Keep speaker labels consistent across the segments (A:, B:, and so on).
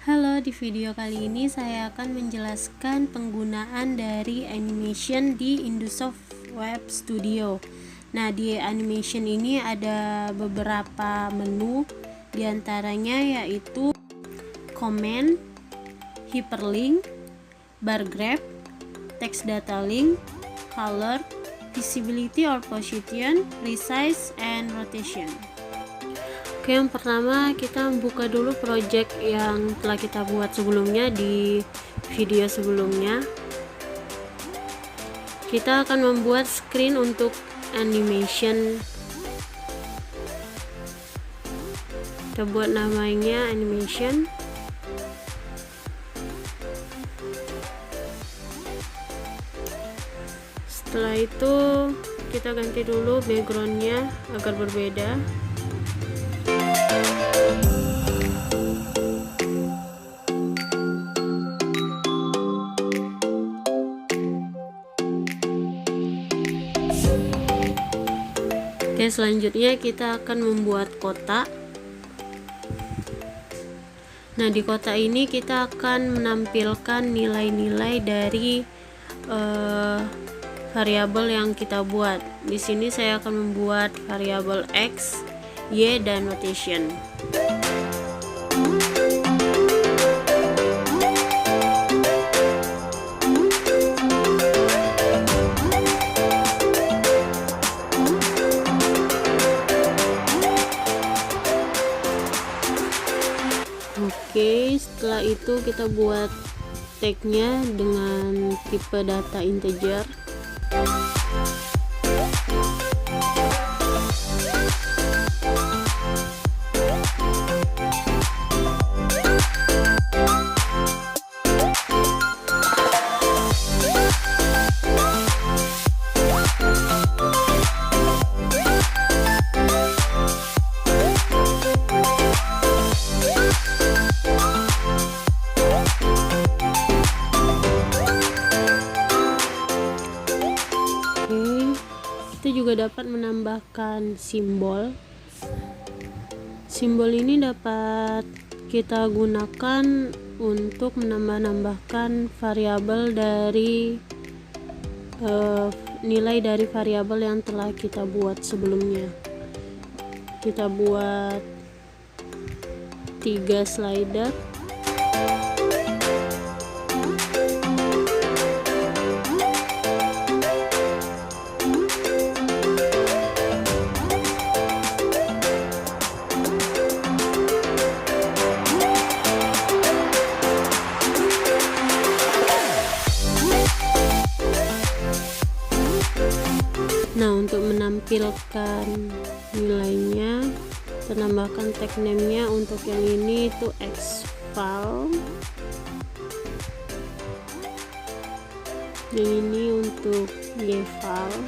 A: Halo, di video kali ini saya akan menjelaskan penggunaan dari animation di Indosoft Web Studio. Nah, di animation ini ada beberapa menu, diantaranya yaitu comment, hyperlink, bar graph, text data link, color, visibility or position, resize, and rotation. Oke, yang pertama kita buka dulu project yang telah kita buat sebelumnya di video sebelumnya. Kita akan membuat screen untuk animation. Kita buat namanya animation. Setelah itu kita ganti dulu backgroundnya agar berbeda. Oke, selanjutnya kita akan membuat kotak. Nah, di kotak ini kita akan menampilkan nilai-nilai dari variabel yang kita buat. Di sini saya akan membuat variabel X, Y, dan rotation. Oke, setelah itu kita buat tagnya dengan tipe data integer. Kita juga dapat menambahkan simbol. Simbol ini dapat kita gunakan untuk menambahkan variabel dari nilai dari variabel yang telah kita buat sebelumnya. Kita buat 3 slider. Nah, untuk menampilkan nilainya, kita tambahkan tag name-nya. Untuk yang ini itu X-file, yang ini untuk Y-file,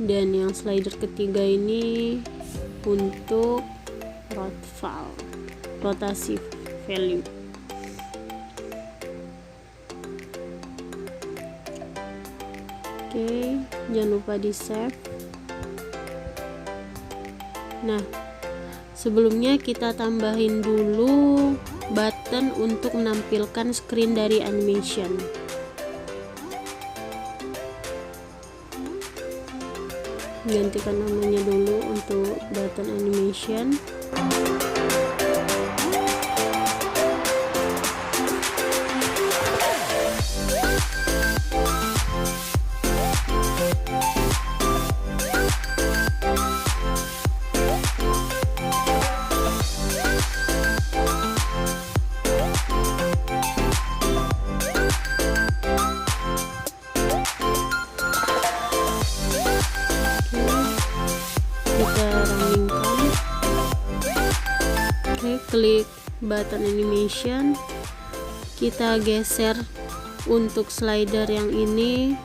A: dan yang slider ketiga ini untuk rot file, rotasi value. Oke, jangan lupa di save. Nah, sebelumnya kita tambahin dulu button untuk menampilkan screen dari animation. Gantikan namanya dulu untuk button animation. Klik button animation, kita geser untuk slider yang ini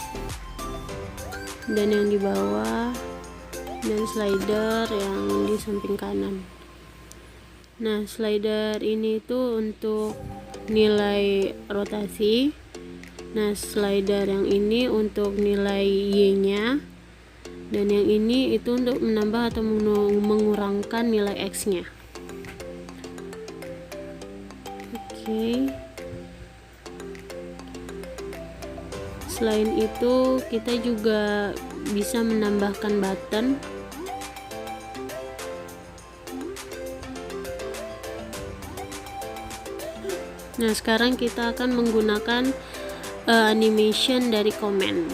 A: dan yang di bawah, dan slider yang di samping kanan. Nah, slider ini itu untuk nilai rotasi. Nah, slider yang ini untuk nilai Y nya, dan yang ini itu untuk menambah atau mengurangkan nilai X nya. Oke. Selain itu kita juga bisa menambahkan button. Nah, sekarang kita akan menggunakan animation dari komen.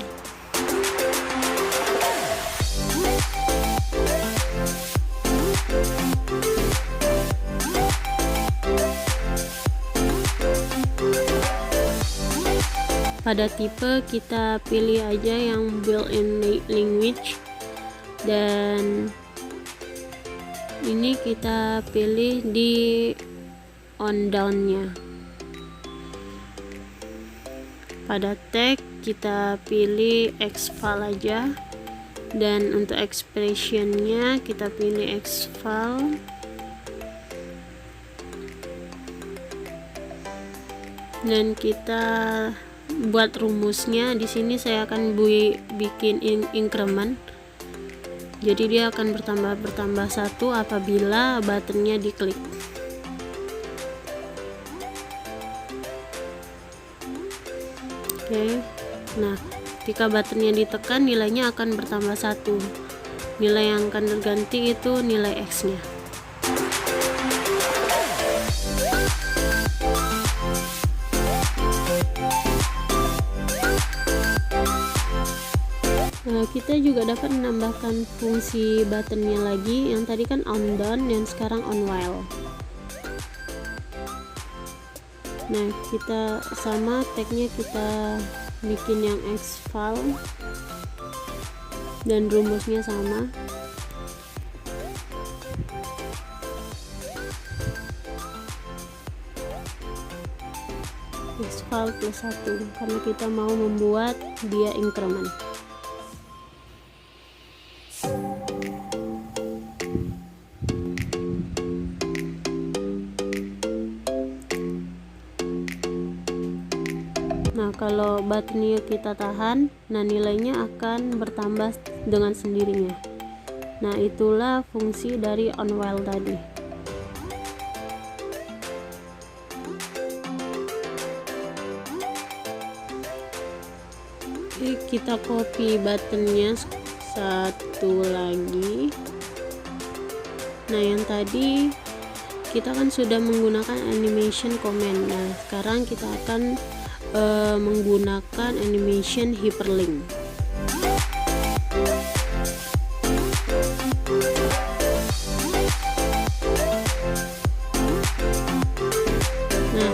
A: Pada tipe kita pilih aja yang built-in language, dan ini kita pilih di on down nya. Pada tag kita pilih exfile aja, dan untuk expressionnya kita pilih exfile. Dan kita buat rumusnya di sini saya akan bikin increment. Jadi dia akan bertambah 1 apabila buttonnya diklik. Oke. Nah, ketika buttonnya ditekan nilainya akan bertambah 1. Nilai yang akan terganti itu nilai X nya. Kita juga dapat menambahkan fungsi buttonnya lagi, yang tadi kan on down dan sekarang on while. Nah, kita sama tagnya kita bikin yang exfile dan rumusnya sama. Exfile plus 1 karena kita mau membuat dia increment. Nah, kalau buttonnya kita tahan, nah nilainya akan bertambah dengan sendirinya. Nah, itulah fungsi dari on while tadi. Oke, kita copy buttonnya satu lagi. Nah, yang tadi kita kan sudah menggunakan animation comment. Nah, sekarang kita akan menggunakan animation hyperlink. Nah,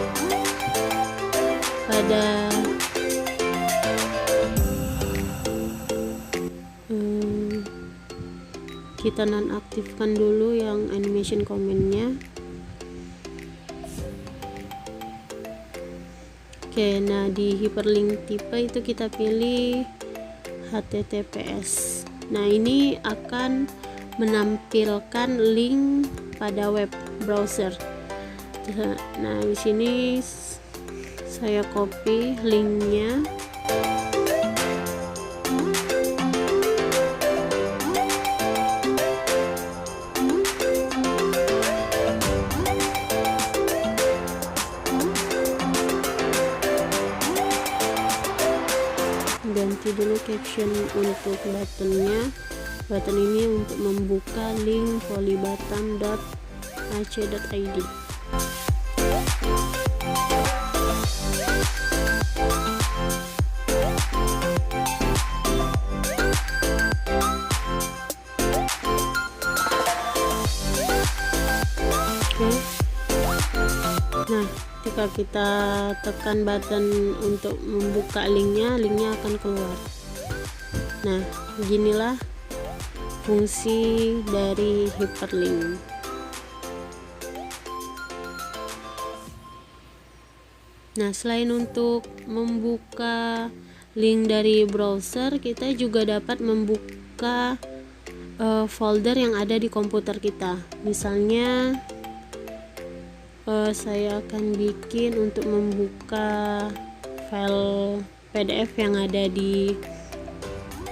A: pada kita nonaktifkan dulu yang animation comment-nya. Oke, nah di hyperlink tipe itu kita pilih HTTPS. Nah, ini akan menampilkan link pada web browser. Nah, di sini saya copy linknya. Ganti dulu caption untuk buttonnya. Button ini untuk membuka link polybutton.ac.id. Oke. Nah, ketika kita tekan button untuk membuka linknya akan keluar. Nah, beginilah fungsi dari hyperlink. Nah, selain untuk membuka link dari browser, kita juga dapat membuka folder yang ada di komputer kita. Misalnya saya akan bikin untuk membuka file PDF yang ada di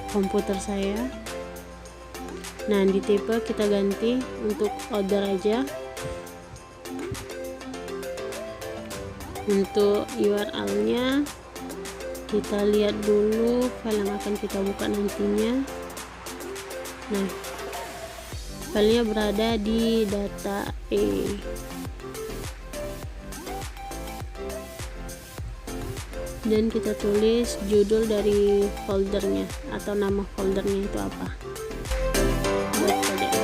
A: komputer saya. Nah, di tipe kita ganti untuk order aja. Untuk URL-nya kita lihat dulu file yang akan kita buka nantinya. Nah, filenya berada di data E. Dan kita tulis judul dari foldernya atau nama foldernya itu apa. Buat PDF.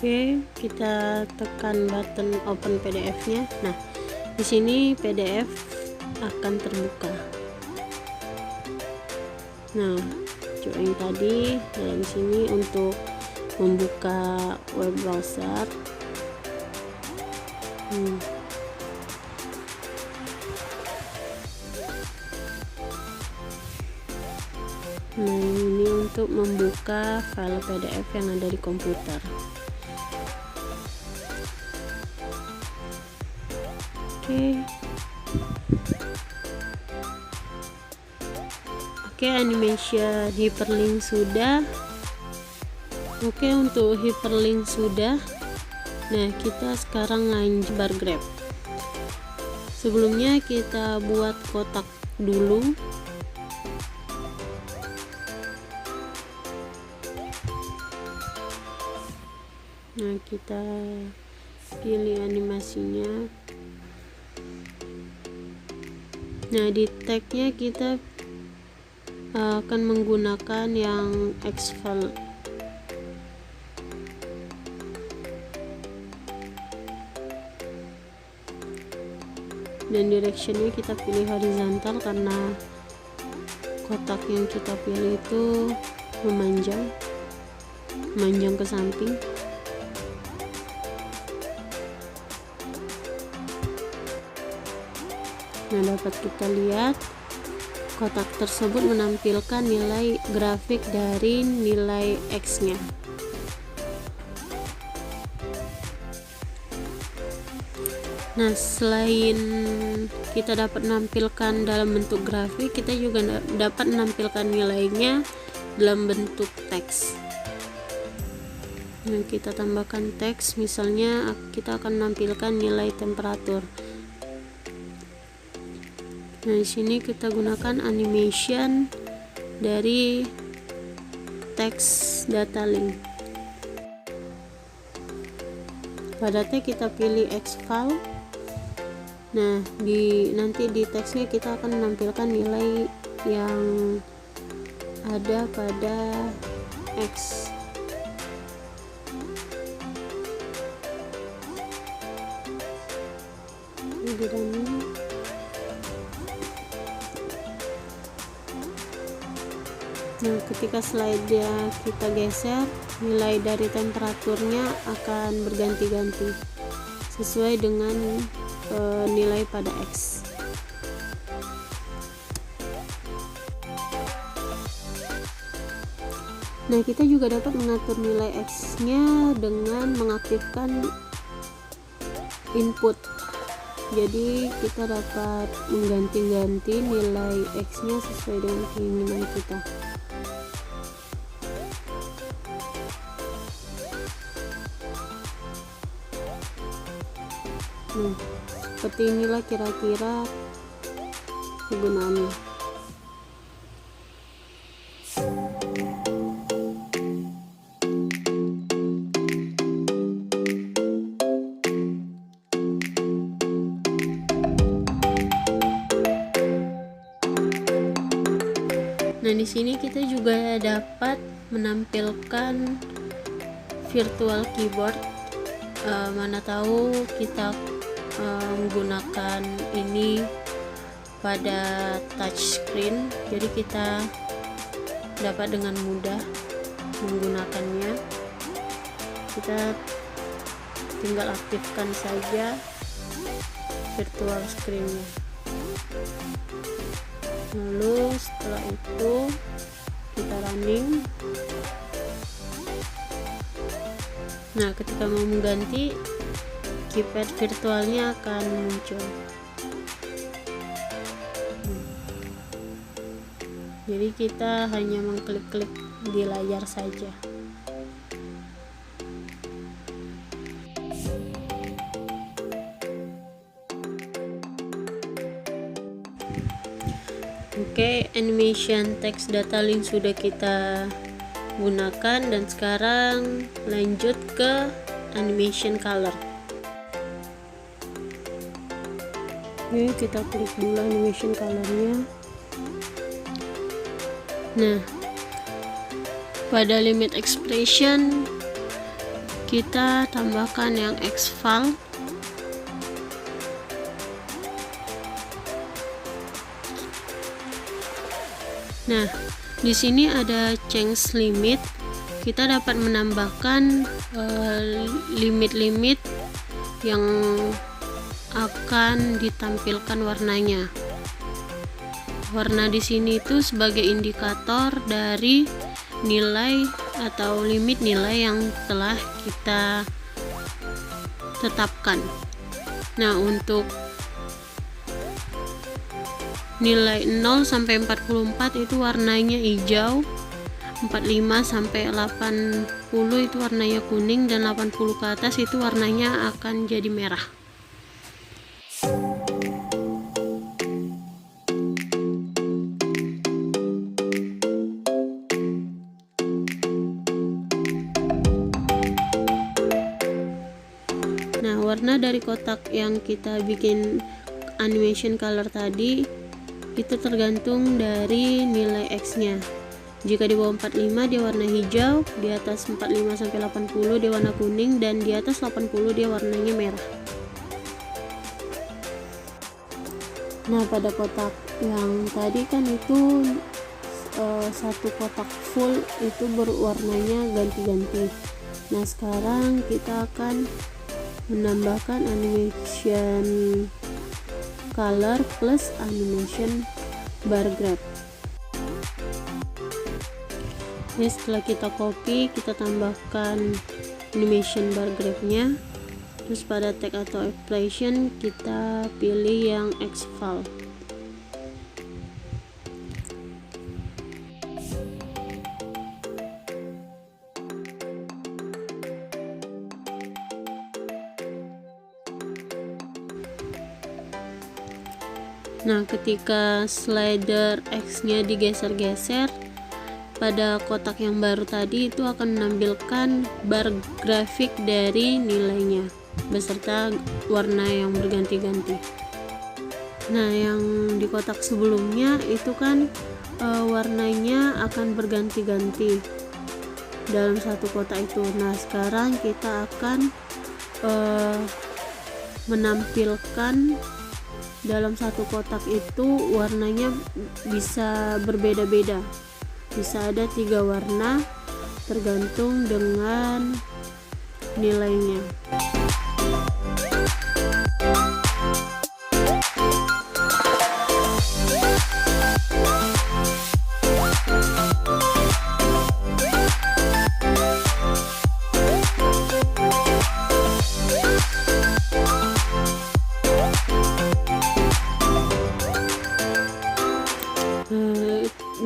A: Oke, kita tekan button open PDF-nya. Nah, di sini PDF akan terbuka. Nah, coba yang tadi. Nah, di sini untuk membuka web browser. Nah, ini untuk membuka file PDF yang ada di komputer. Oke, animation hyperlink sudah. Oke, untuk hyperlink sudah. Nah, kita sekarang lanjut bar graph. Sebelumnya kita buat kotak dulu. Nah, kita pilih animasinya. Nah, di tagnya kita akan menggunakan yang exfile. Dan directionnya kita pilih horizontal karena kotak yang kita pilih itu memanjang ke samping. Nah, dapat kita lihat kotak tersebut menampilkan nilai grafik dari nilai X-nya. Nah, selain kita dapat menampilkan dalam bentuk grafik, kita juga dapat menampilkan nilainya dalam bentuk teks. Nah, kita tambahkan teks, misalnya kita akan menampilkan nilai temperatur. Nah, di sini kita gunakan animation dari teks data link. Pada tag kita pilih exfile. Nah, nanti di teksnya kita akan menampilkan nilai yang ada pada X. Nah, ketika slide-nya kita geser, nilai dari temperaturnya akan berganti-ganti sesuai dengan nilai pada X. Nah, kita juga dapat mengatur nilai X-nya dengan mengaktifkan input. Jadi kita dapat mengganti-ganti nilai X-nya sesuai dengan keinginan kita. Nah, seperti inilah kira-kira kegunaannya. Nah, di sini kita juga dapat menampilkan virtual keyboard. Mana tahu kita menggunakan ini pada touchscreen, jadi kita dapat dengan mudah menggunakannya. kita tinggal aktifkan saja virtual screen-nya. Lalu setelah itu kita running. Nah, ketika mau mengganti, keypad virtualnya akan muncul. Jadi kita hanya mengklik-klik di layar saja. Oke, animation text data link sudah kita gunakan, dan sekarang lanjut ke animation color. Oke, kita klik dulu animation colornya. Nah, pada limit expression kita tambahkan yang exval. Nah, di sini ada change limit. Kita dapat menambahkan limit-limit yang akan ditampilkan warnanya. Warna di sini itu sebagai indikator dari nilai atau limit nilai yang telah kita tetapkan. Nah, untuk nilai 0 sampai 44 itu warnanya hijau, 45 sampai 80 itu warnanya kuning, dan 80 ke atas itu warnanya akan jadi merah. Nah, warna dari kotak yang kita bikin animation color tadi itu tergantung dari nilai X-nya. Jika di bawah 45 dia warna hijau, di atas 45 sampai 80 dia warna kuning, dan di atas 80 dia warnanya merah. Nah, pada kotak yang tadi kan itu satu kotak full itu berwarnanya ganti-ganti. Nah, sekarang kita akan menambahkan animation color plus animation bar graph. Ini setelah kita copy, kita tambahkan animation bar graph-nya. Terus pada tag atau expression kita pilih yang exval. Nah, ketika slider X-nya digeser-geser, pada kotak yang baru tadi itu akan menampilkan bar grafik dari nilainya beserta warna yang berganti-ganti. Nah, yang di kotak sebelumnya itu kan warnanya akan berganti-ganti dalam satu kotak itu. Nah, sekarang kita akan menampilkan dalam satu kotak itu warnanya bisa berbeda-beda, bisa ada 3 warna tergantung dengan nilainya.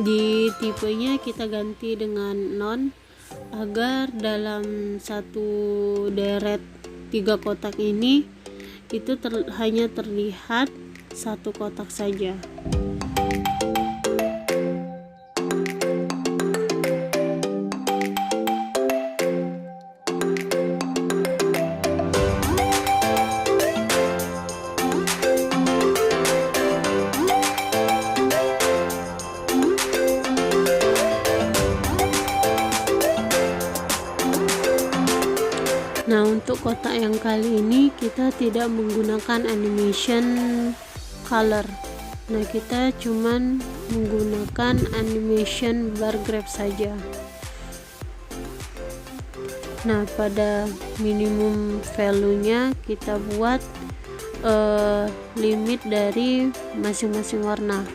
A: Di tipenya kita ganti dengan non agar dalam satu deret 3 kotak ini itu hanya terlihat satu kotak saja. Nah, untuk kotak yang kali ini kita tidak menggunakan animation color. Nah, kita cuman menggunakan animation bar graph saja. Nah, pada minimum value-nya kita buat limit dari masing-masing warna.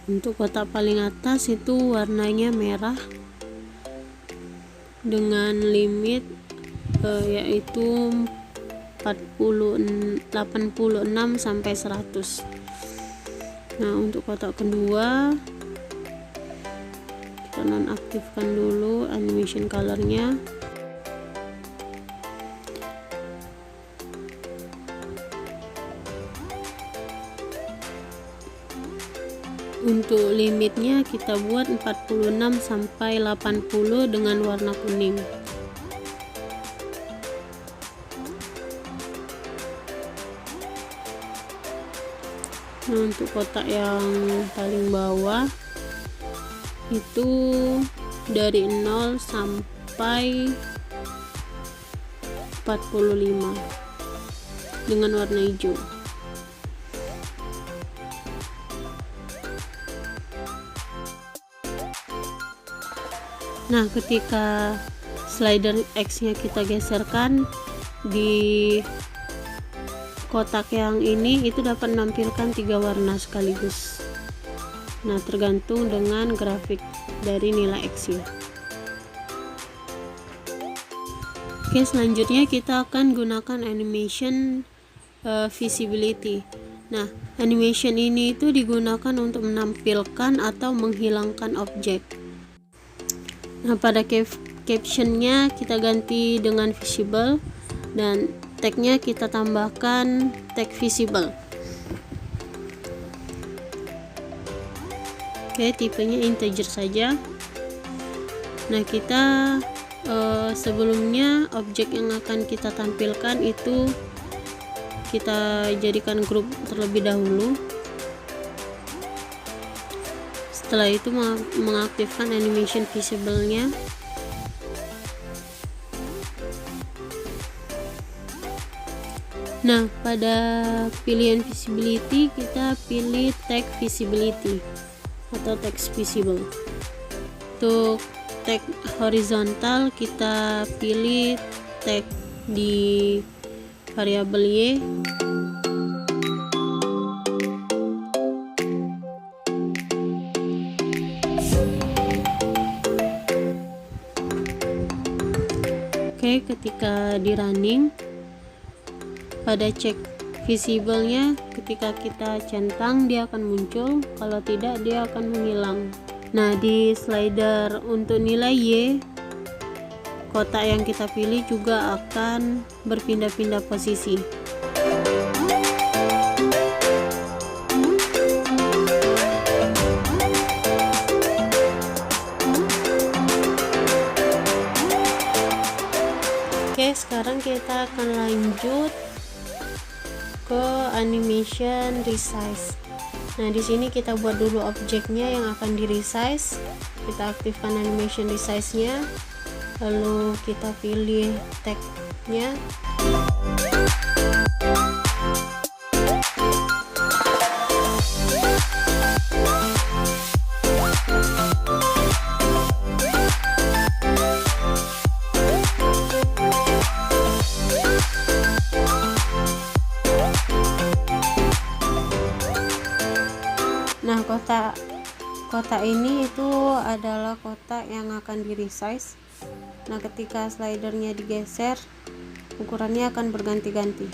A: Untuk kotak paling atas itu warnanya merah dengan limit yaitu 86 sampai 100. Nah, untuk kotak kedua kita nonaktifkan dulu animation colornya. Untuk limitnya kita buat 46 sampai 80 dengan warna kuning. Nah, untuk kotak yang paling bawah itu dari 0 sampai 45 dengan warna hijau. Nah, ketika slider X nya kita geserkan di kotak yang ini, itu dapat menampilkan 3 warna sekaligus. Nah, tergantung dengan grafik dari nilai X nya. Oke, selanjutnya kita akan gunakan animation visibility. Nah, animation ini itu digunakan untuk menampilkan atau menghilangkan objek. Nah, pada captionnya kita ganti dengan visible dan tagnya kita tambahkan tag visible. Oke, tipenya integer saja. Nah, kita sebelumnya objek yang akan kita tampilkan itu kita jadikan grup terlebih dahulu. Setelah itu mengaktifkan animation visible-nya. Nah, pada pilihan visibility kita pilih tag visibility atau text visible. Untuk tag horizontal kita pilih tag di variabel Y. Oke, ketika di running pada cek visible-nya, ketika kita centang dia akan muncul, kalau tidak dia akan menghilang. Nah, di slider untuk nilai Y, kotak yang kita pilih juga akan berpindah-pindah posisi. Oke, sekarang kita akan lanjut ke animation resize. Nah, di sini kita buat dulu objeknya yang akan di resize. Kita aktifkan animation resize-nya, lalu kita pilih tag-nya. Nah, kotak ini itu adalah kotak yang akan di resize. Nah, ketika slidernya digeser, ukurannya akan berganti-ganti.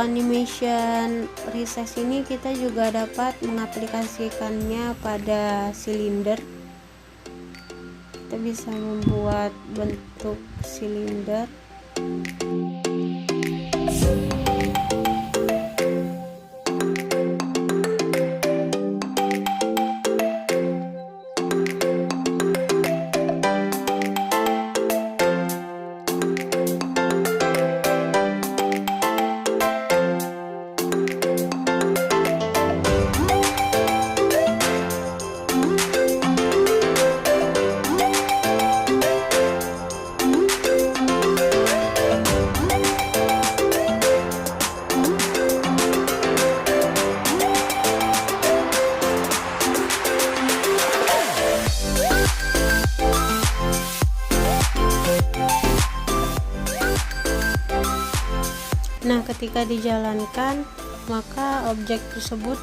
A: animation resize ini kita juga dapat mengaplikasikannya pada silinder. Kita bisa membuat bentuk silinder. Nah, ketika dijalankan maka objek tersebut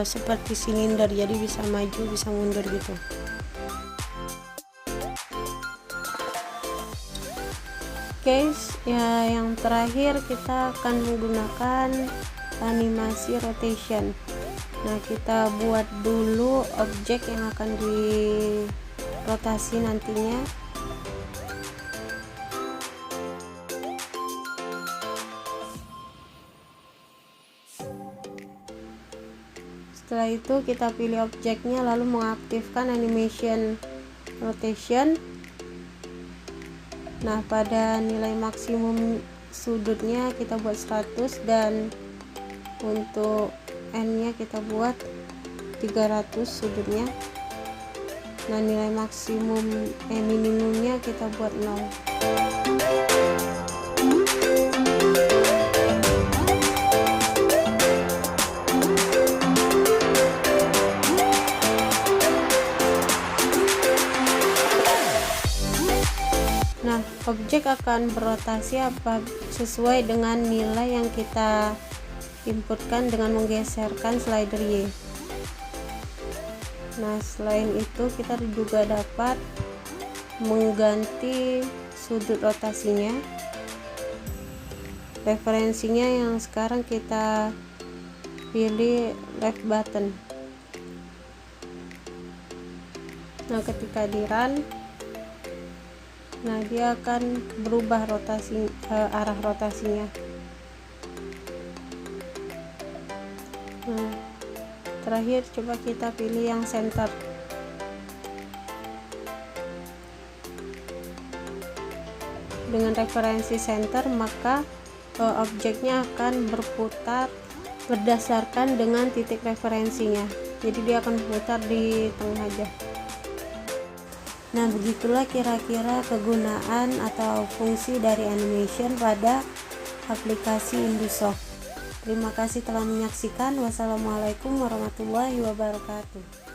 A: seperti silinder, jadi bisa maju bisa mundur gitu. Guys, ya yang terakhir kita akan menggunakan animasi rotation. Nah, kita buat dulu objek yang akan dirotasi nantinya. Setelah itu kita pilih objeknya lalu mengaktifkan animation rotation. Nah, pada nilai maksimum sudutnya kita buat 100 dan untuk N nya kita buat 300 sudutnya. Nah, nilai maksimum minimumnya kita buat 0. Nah, objek akan berotasi sesuai dengan nilai yang kita inputkan dengan menggeserkan slider Y. Nah, selain itu kita juga dapat mengganti sudut rotasinya. Referensinya yang sekarang kita pilih left button. Nah, ketika di run, nah dia akan berubah rotasi arah rotasinya. Nah, terakhir coba kita pilih yang center. Dengan referensi center maka objeknya akan berputar berdasarkan dengan titik referensinya, jadi dia akan berputar di tengah aja. Nah, begitulah kira-kira kegunaan atau fungsi dari animation pada aplikasi Indusoft. Terima kasih telah menyaksikan. Wassalamualaikum warahmatullahi wabarakatuh.